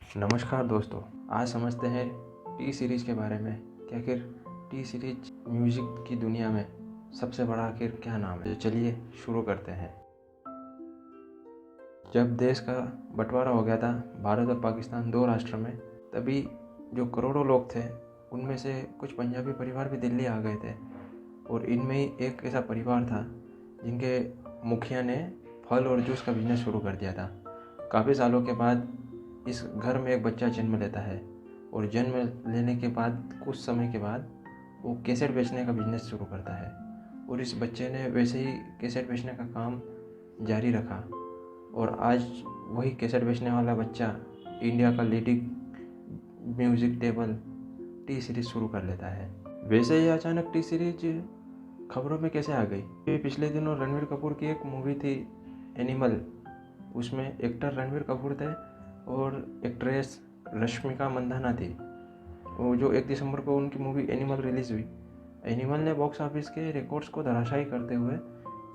नमस्कार दोस्तों, आज समझते हैं टी सीरीज़ के बारे में कि आखिर टी सीरीज म्यूज़िक की दुनिया में सबसे बड़ा आखिर क्या नाम है। तो चलिए शुरू करते हैं। जब देश का बंटवारा हो गया था भारत और पाकिस्तान दो राष्ट्र में, तभी जो करोड़ों लोग थे उनमें से कुछ पंजाबी परिवार भी दिल्ली आ गए थे और इनमें ही एक ऐसा परिवार था जिनके मुखिया ने फल और जूस का बिजनेस शुरू कर दिया था। काफ़ी सालों के बाद इस घर में एक बच्चा जन्म लेता है और जन्म लेने के बाद कुछ समय के बाद वो कैसेट बेचने का बिजनेस शुरू करता है और इस बच्चे ने वैसे ही कैसेट बेचने का काम जारी रखा और आज वही कैसेट बेचने वाला बच्चा इंडिया का leading music table T series शुरू कर लेता है। वैसे ही अचानक टी सीरीज खबरों में कैसे आ गई? ये पिछले दिनों रणवीर कपूर की एक मूवी थी एनिमल, उसमें एक्टर रणवीर कपूर थे और एक्ट्रेस रश्मिका मंदाना थी। वो जो 1 दिसंबर को उनकी मूवी एनिमल रिलीज़ हुई। एनिमल ने बॉक्स ऑफिस के रिकॉर्ड्स को धराशायी करते हुए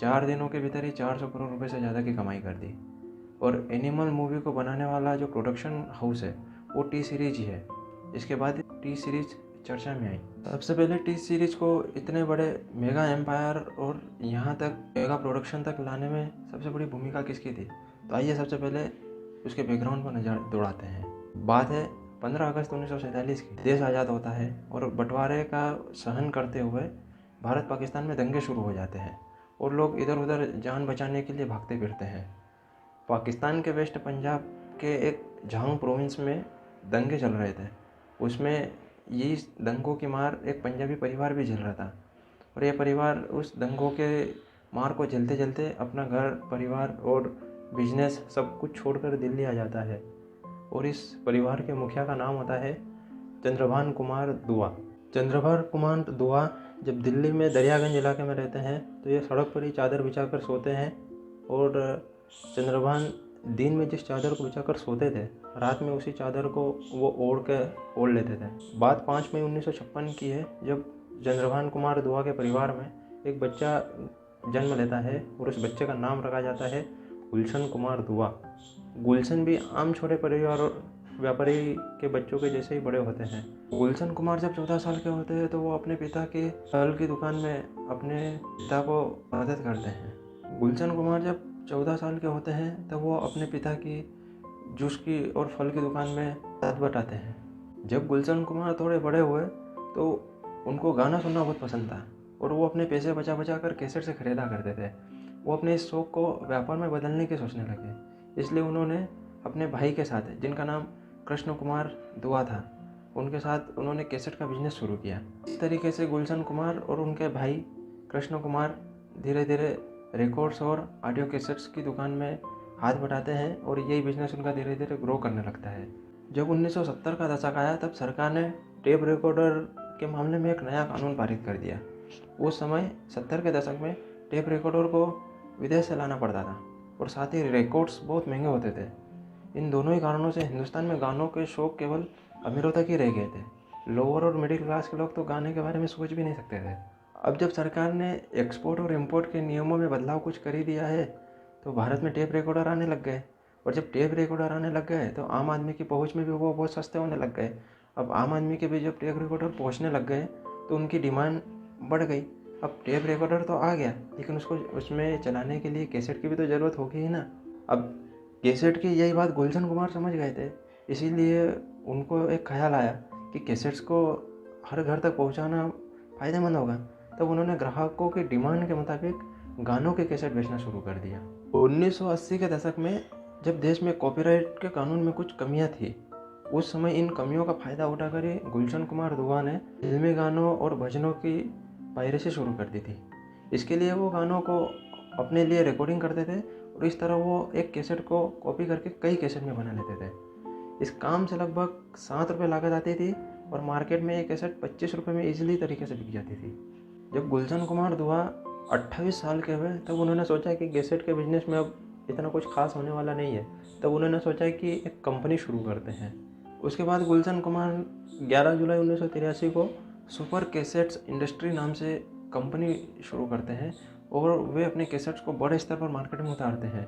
4 दिनों के भीतर ही 400 करोड़ रुपए से ज़्यादा की कमाई कर दी। और एनिमल मूवी को बनाने वाला जो प्रोडक्शन हाउस है वो टी सीरीज ही है। इसके बाद टी सीरीज चर्चा में आई। सबसे पहले टी सीरीज को इतने बड़े मेगा एम्पायर और यहाँ तक मेगा प्रोडक्शन तक लाने में सबसे बड़ी भूमिका किसकी थी? तो आइए सबसे पहले उसके बैकग्राउंड पर नज़र दौड़ाते हैं। बात है 15 अगस्त 1947 की। देश आज़ाद होता है और बंटवारे का सहन करते हुए भारत पाकिस्तान में दंगे शुरू हो जाते हैं और लोग इधर उधर जान बचाने के लिए भागते फिरते हैं। पाकिस्तान के वेस्ट पंजाब के एक झांग प्रोविंस में दंगे चल रहे थे। उसमें ये दंगों की मार एक पंजाबी परिवार भी झेल रहा था और यह परिवार उस दंगों के मार को झेलते झेलते अपना घर परिवार और बिजनेस सब कुछ छोड़कर दिल्ली आ जाता है। और इस परिवार के मुखिया का नाम होता है चंद्रभान कुमार दुआ। चंद्रभान कुमार दुआ जब दिल्ली में दरियागंज इलाके में रहते हैं तो ये सड़क पर ही चादर बिछाकर सोते हैं और चंद्रभान दिन में जिस चादर को बिछाकर सोते थे रात में उसी चादर को वो ओढ़ लेते थे। बात 5 मई 1956 की है जब चंद्रभान कुमार दुआ के परिवार में एक बच्चा जन्म लेता है और उस बच्चे का नाम रखा जाता है गुलशन कुमार दुआ। गुलशन भी आम छोटे परिवार और व्यापारी के बच्चों के जैसे ही बड़े होते हैं। गुलशन कुमार जब 14 साल के होते हैं तो वो अपने पिता के फल की दुकान में अपने पिता को मदद करते हैं। गुलशन कुमार जब 14 साल के होते हैं तब वो अपने पिता की जूस की और फल की दुकान में हाथ बटाते हैं। जब गुलशन कुमार थोड़े बड़े हुए तो उनको गाना सुनना बहुत पसंद था और वो अपने पैसे बचा बचा कर कैसेट से खरीदा करते थे। वो अपने इस शौक़ को व्यापार में बदलने की सोचने लगे, इसलिए उन्होंने अपने भाई के साथ जिनका नाम कृष्ण कुमार दुआ था उनके साथ उन्होंने कैसेट का बिजनेस शुरू किया। इस तरीके से गुलशन कुमार और उनके भाई कृष्ण कुमार धीरे धीरे रिकॉर्ड्स और ऑडियो कैसेट्स की दुकान में हाथ बटाते हैं और यही बिजनेस उनका धीरे धीरे ग्रो करने लगता है। जब 1970 का दशक आया तब सरकार ने टेप रिकॉर्डर के मामले में एक नया कानून पारित कर दिया। उस समय 70 के दशक में टेप रिकॉर्डर को विदेश से लाना पड़ता था और साथ ही रिकॉर्ड्स बहुत महंगे होते थे। इन दोनों ही कारणों से हिंदुस्तान में गानों के शौक केवल अमीरों तक ही रह गए थे। लोअर और मिडिल क्लास के लोग तो गाने के बारे में सोच भी नहीं सकते थे। अब जब सरकार ने एक्सपोर्ट और इंपोर्ट के नियमों में बदलाव कुछ कर ही दिया है तो भारत में टेप रिकॉर्डर आने लग गए और जब टेप रिकॉर्डर आने लग गए तो आम आदमी की पहुंच में भी वो बहुत सस्ते होने लग गए। अब आम आदमी के भी जब टेप रिकॉर्डर पहुंचने लग गए तो उनकी डिमांड बढ़ गई। अब टेप रिकॉर्डर तो आ गया लेकिन उसको उसमें चलाने के लिए कैसेट की भी तो ज़रूरत होगी ही ना। अब कैसेट की यही बात गुलशन कुमार समझ गए थे, इसीलिए उनको एक ख्याल आया कि कैसेट्स को हर घर तक पहुंचाना फ़ायदेमंद होगा। तब उन्होंने ग्राहकों की डिमांड के मुताबिक गानों के कैसेट बेचना शुरू कर दिया। 1980 के दशक में जब देश में कॉपीराइट के कानून में कुछ कमियां थी उस समय इन कमियों का फ़ायदा उठाकर ही गुलशन कुमार दुआ ने फिल्मी गानों और भजनों की पायरेसी शुरू कर दी थी। इसके लिए वो गानों को अपने लिए रिकॉर्डिंग करते थे और इस तरह वो एक कैसेट को कॉपी करके कई कैसेट में बना लेते थे। इस काम से लगभग 7 रुपये लागत आती थी और मार्केट में ये कैसेट 25 रुपये में ईजिली तरीके से बिक जाती थी। जब गुलशन कुमार दुआ 28 साल के हुए तब उन्होंने सोचा कि कैसेट के बिजनेस में अब इतना कुछ खास होने वाला नहीं है। तब उन्होंने सोचा कि एक कंपनी शुरू करते हैं। उसके बाद गुलशन कुमार 11 जुलाई 1983 को सुपर कैसेट्स इंडस्ट्री नाम से कंपनी शुरू करते हैं और वे अपने कैसेट्स को बड़े स्तर पर मार्केट में उतारते हैं।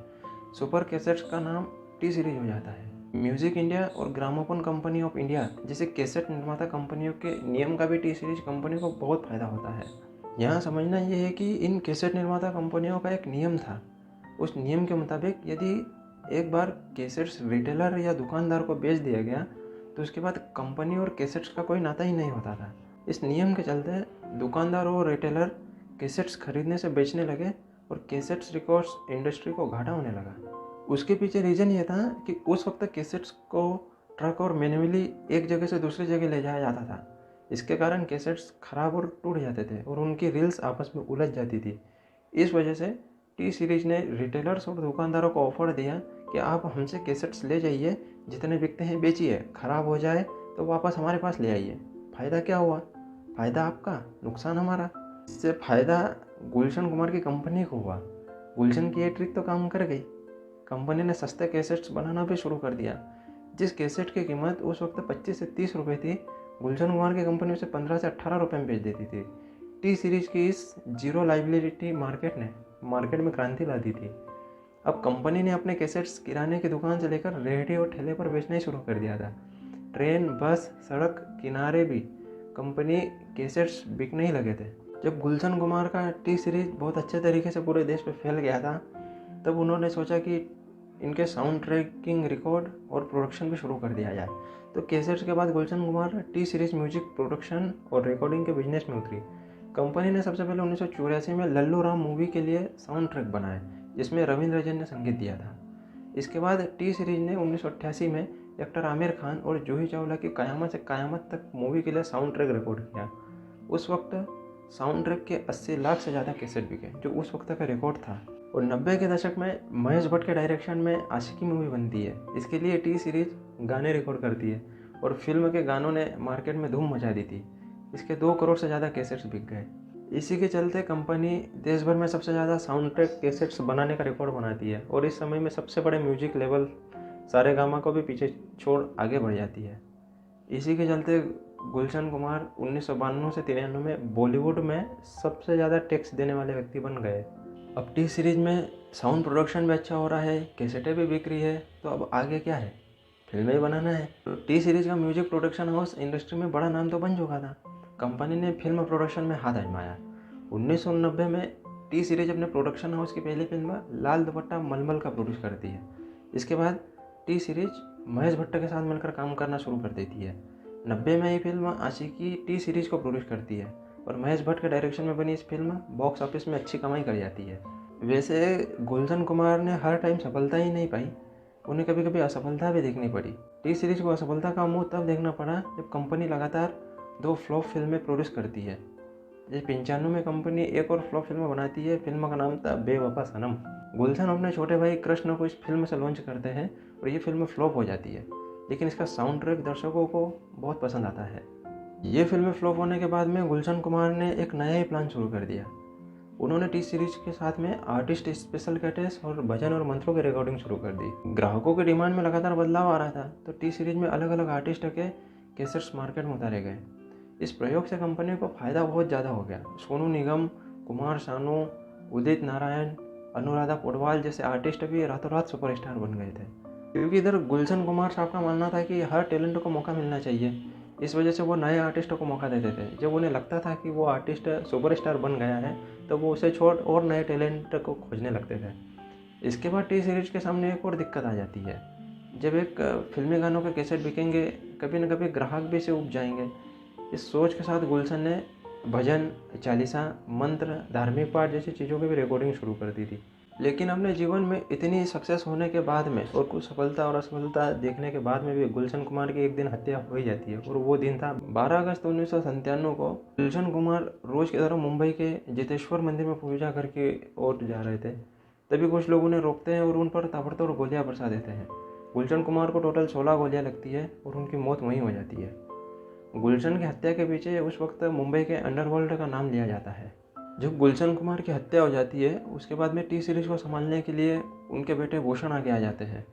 सुपर कैसेट्स का नाम टी सीरीज हो जाता है। म्यूजिक इंडिया और ग्रामोफोन कंपनी ऑफ इंडिया जैसे कैसेट निर्माता कंपनियों के नियम का भी टी सीरीज कंपनी को बहुत फायदा होता है। यहाँ समझना ये है कि इन कैसेट निर्माता कंपनियों का एक नियम था। उस नियम के मुताबिक यदि एक बार कैसेट्स रिटेलर या दुकानदार को बेच दिया गया तो उसके बाद कंपनी और कैसेट्स का कोई नाता ही नहीं होता था। इस नियम के चलते दुकानदार और रिटेलर कैसेट्स खरीदने से बेचने लगे और कैसेट्स रिकॉर्ड्स इंडस्ट्री को घाटा होने लगा। उसके पीछे रीज़न ये था कि उस वक्त कैसेट्स को ट्रक और मैन्युअली एक जगह से दूसरी जगह ले जाया जाता था। इसके कारण कैसेट्स खराब और टूट जाते थे और उनकी रील्स आपस में उलझ जाती थी। इस वजह से टी सीरीज ने रिटेलर्स और दुकानदारों को ऑफर दिया कि आप हमसे कैसेट्स ले जाइए, जितने बिकते हैं बेचिए, ख़राब हो जाए तो वापस हमारे पास ले आइए। फ़ायदा क्या हुआ? फ़ायदा आपका, नुकसान हमारा। इससे फ़ायदा गुलशन कुमार की कंपनी को हुआ। गुलशन की ये ट्रिक तो काम कर गई। कंपनी ने सस्ते कैसेट्स बनाना भी शुरू कर दिया। जिस कैसेट की कीमत उस वक्त 25 से 30 रुपये थी, गुलशन कुमार की कंपनी उसे 15 से 18 रुपये में बेच देती थी। टी सीरीज की इस जीरो लाइबिलिटी मार्केट ने मार्केट में क्रांति ला दी थी। अब कंपनी ने अपने कैसेट्स किराने की दुकान से लेकर रेहड़ी और ठेले पर बेचना ही शुरू कर दिया था। ट्रेन, बस, सड़क किनारे भी कंपनी कैसेट्स बिकने ही लगे थे। जब गुलशन कुमार का टी सीरीज बहुत अच्छे तरीके से पूरे देश में फैल गया था, तब उन्होंने सोचा कि इनके साउंड ट्रैकिंग, रिकॉर्ड और प्रोडक्शन भी शुरू कर दिया जाए। तो कैसेट्स के बाद Gulshan Kumar T series music production और रिकॉर्डिंग के बिजनेस में उतरी। कंपनी ने सबसे पहले 1984 में लल्लू राम मूवी के लिए साउंड ट्रैक बनाए, जिसमें रविंद्र जैन ने संगीत दिया था। इसके बाद टी सीरीज ने 1988 में एक्टर आमिर खान और जूही चावला की कयामत से कयामत तक मूवी के लिए साउंड ट्रैक रिकॉर्ड किया। उस वक्त साउंड ट्रैक के 80 लाख से ज़्यादा कैसेट बिके, जो उस वक्त का रिकॉर्ड था। और 90 के दशक में महेश भट्ट के डायरेक्शन में आशिकी मूवी बनती है। इसके लिए टी सीरीज गाने रिकॉर्ड करती है और फिल्म के गानों ने मार्केट में धूम मचा दी थी। इसके 2 करोड़ से ज़्यादा कैसेट्स बिक गए। इसी के चलते कंपनी देश भर में सबसे ज़्यादा साउंड ट्रैक कैसेट्स बनाने का रिकॉर्ड बनाती है और इस समय में सबसे बड़े म्यूजिक लेवल सारेगामा को भी पीछे छोड़ आगे बढ़ जाती है। इसी के चलते गुलशन कुमार 1992 से 93 में बॉलीवुड में सबसे ज़्यादा टैक्स देने वाले व्यक्ति बन गए। अब टी सीरीज में साउंड प्रोडक्शन भी अच्छा हो रहा है, कैसेटें भी बिक रही है, तो अब आगे क्या है? फिल्में ही बनाना है। तो टी सीरीज का म्यूजिक प्रोडक्शन हाउस इंडस्ट्री में बड़ा नाम तो बन चुका था। कंपनी ने फिल्म प्रोडक्शन में हाथ आजमाया। 1990 में टी सीरीज अपने प्रोडक्शन हाउस की पहली फिल्म लाल दुपट्टा मलमल का प्रोड्यूस करती है। इसके बाद टी सीरीज महेश भट्ट के साथ मिलकर काम करना शुरू कर देती है। 90 में ये फिल्म आशिकी टी सीरीज को प्रोड्यूस करती है और महेश भट्ट के डायरेक्शन में बनी इस फिल्म बॉक्स ऑफिस में अच्छी कमाई कर जाती है। वैसे गुलशन कुमार ने हर टाइम सफलता ही नहीं पाई, उन्हें कभी कभी असफलता भी देखनी पड़ी। टी सीरीज को असफलता का मुंह तब देखना पड़ा जब कंपनी लगातार 2 फ्लॉप फिल्में प्रोड्यूस करती है। जब 95 में कंपनी एक और फ्लॉप फिल्म बनाती है। फिल्म का नाम था बेवफा सनम। गुलशन अपने छोटे भाई कृष्ण को इस फिल्म से लॉन्च करते हैं और ये फिल्म फ्लॉप हो जाती है, लेकिन इसका साउंड ट्रैक दर्शकों को बहुत पसंद आता है। ये फिल्म फ्लॉप होने के बाद में गुलशन कुमार ने एक नया ही प्लान शुरू कर दिया। उन्होंने टी सीरीज के साथ में आर्टिस्ट स्पेशल कैसेट्स और भजन और मंत्रों की रिकॉर्डिंग शुरू कर दी। ग्राहकों की डिमांड में लगातार बदलाव आ रहा था, तो टी सीरीज में अलग अलग आर्टिस्ट के कैसेट्स मार्केट में उतारे गए। इस प्रयोग से कंपनी को फ़ायदा बहुत ज़्यादा हो गया। सोनू निगम, कुमार सानू, उदित नारायण, अनुराधा पौडवाल जैसे आर्टिस्ट भी रातों रात सुपरस्टार बन गए थे, क्योंकि इधर गुलशन कुमार साहब का मानना था कि हर टैलेंट को मौका मिलना चाहिए। इस वजह से वो नए आर्टिस्टों को मौका देते थे। जब उन्हें लगता था कि वो आर्टिस्ट सुपरस्टार बन गया है, तो वो उसे छोड़ और नए टैलेंट को खोजने लगते थे। इसके बाद टी सीरीज के सामने एक और दिक्कत आ जाती है। जब एक फिल्मी गानों के कैसेट बिकेंगे, कभी न कभी ग्राहक भी इसे उब जाएंगे। इस सोच के साथ गुलशन ने भजन, चालीसा, मंत्र, धार्मिक पाठ जैसी चीज़ों की भी रिकॉर्डिंग शुरू कर दी थी। लेकिन अपने जीवन में इतनी सक्सेस होने के बाद में और कुछ सफलता और असफलता देखने के बाद में भी गुलशन कुमार की एक दिन हत्या हो ही जाती है। और वो दिन था 12 अगस्त 1997 को। गुलशन कुमार रोज़ की तरह मुंबई के जितेश्वर मंदिर में पूजा करके और जा रहे थे, तभी कुछ लोग उन्हें रोकते हैं और उन पर ताबड़तोड़ गोलियां बरसा देते हैं। गुलशन कुमार को टोटल 16 गोलियां लगती है और उनकी मौत वहीं हो जाती है। गुलशन की हत्या के पीछे उस वक्त मुंबई के अंडरवर्ल्ड का नाम लिया जाता है। जब गुलशन कुमार की हत्या हो जाती है, उसके बाद में टी सीरीज को संभालने के लिए उनके बेटे भूषण आगे आ जाते हैं।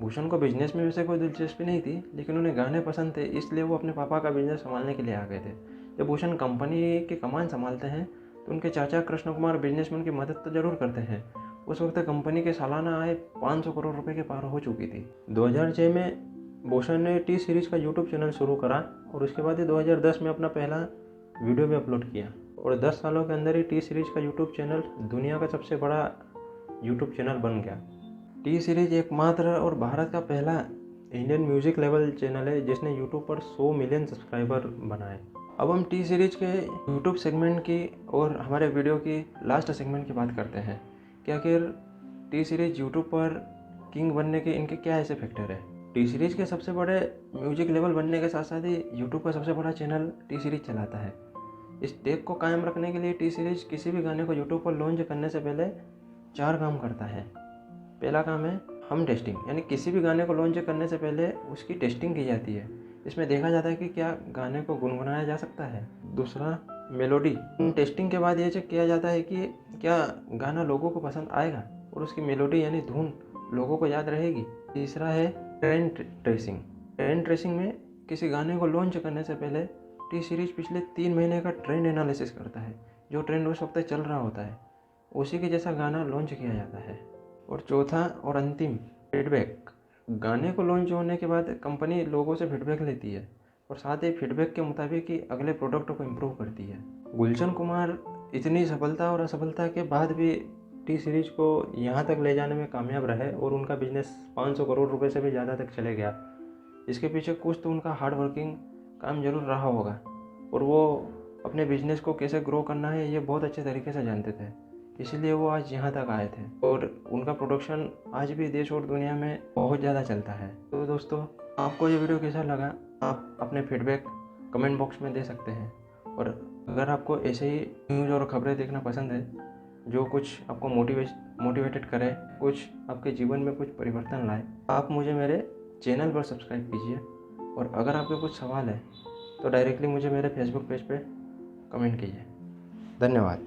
भूषण को बिजनेस में वैसे कोई दिलचस्पी नहीं थी, लेकिन उन्हें गाने पसंद थे, इसलिए वो अपने पापा का बिजनेस संभालने के लिए आ गए थे। जब भूषण कंपनी की कमान संभालते हैं, तो उनके चाचा कृष्ण कुमार बिजनेस में उनकी मदद तो ज़रूर करते हैं, उस वक्त कंपनी के सालाना आय 500 करोड़ रुपए के पार हो चुकी थी। 2006 में भूषण ने टी सीरीज का यूट्यूब चैनल शुरू करा और उसके बाद ही 2010 में अपना पहला वीडियो भी अपलोड किया और 10 सालों के अंदर ही टी सीरीज का यूट्यूब चैनल दुनिया का सबसे बड़ा यूट्यूब चैनल बन गया। टी सीरीज एकमात्र और भारत का पहला इंडियन म्यूजिक लेवल चैनल है जिसने यूट्यूब पर 100 मिलियन सब्सक्राइबर बनाए। अब हम टी सीरीज के यूट्यूब सेगमेंट की और हमारे वीडियो की लास्ट सेगमेंट की बात करते हैं कि आखिर टी सीरीज यूट्यूब पर किंग बनने के इनके क्या ऐसे फैक्टर है। टी सीरीज के सबसे बड़े म्यूजिक लेवल बनने के साथ साथ ही यूट्यूब का सबसे बड़ा चैनल टी सीरीज चलाता है। इस टेक को कायम रखने के लिए टी सीरीज किसी भी गाने को यूट्यूब पर लॉन्च करने से पहले 4 काम करता है। पहला काम है हम टेस्टिंग, यानी किसी भी गाने को लॉन्च करने से पहले उसकी टेस्टिंग की जाती है। इसमें देखा जाता है कि क्या गाने को गुनगुनाया जा सकता है। दूसरा मेलोडी, टेस्टिंग के बाद ये चेक किया जाता है कि क्या गाना लोगों को पसंद आएगा और उसकी मेलोडी यानी धुन लोगों को याद रहेगी। तीसरा है ट्रेंड ट्रेसिंग। ट्रेंड ट्रेसिंग में किसी गाने को लॉन्च करने से पहले टी सीरीज पिछले 3 महीने का ट्रेंड एनालिसिस करता है। जो ट्रेंड उस वक्त चल रहा होता है उसी के जैसा गाना लॉन्च किया जाता है। और चौथा और अंतिम, फीडबैक। गाने को लॉन्च होने के बाद कंपनी लोगों से फीडबैक लेती है और साथ ही फीडबैक के मुताबिक ही अगले प्रोडक्ट को इम्प्रूव करती है। गुलशन कुमार इतनी सफलता और असफलता के बाद भी टी सीरीज को यहाँ तक ले जाने में कामयाब रहे और उनका बिजनेस 500 करोड़ रुपए से भी ज़्यादा तक चले गया। इसके पीछे कुछ तो उनका हार्ड वर्किंग काम जरूर रहा होगा और वो अपने बिजनेस को कैसे ग्रो करना है ये बहुत अच्छे तरीके से जानते थे, इसीलिए वो आज यहाँ तक आए थे और उनका प्रोडक्शन आज भी देश और दुनिया में बहुत ज़्यादा चलता है। तो दोस्तों, आपको ये वीडियो कैसा लगा आप अपने फीडबैक कमेंट बॉक्स में दे सकते हैं। और अगर आपको ऐसे ही न्यूज़ और खबरें देखना पसंद है जो कुछ आपको मोटिवेटेड करे, कुछ आपके जीवन में कुछ परिवर्तन लाए, आप मुझे मेरे चैनल पर सब्सक्राइब कीजिए। और अगर आपके कुछ सवाल है तो डायरेक्टली मुझे मेरे फेसबुक पेज पे कमेंट कीजिए। धन्यवाद।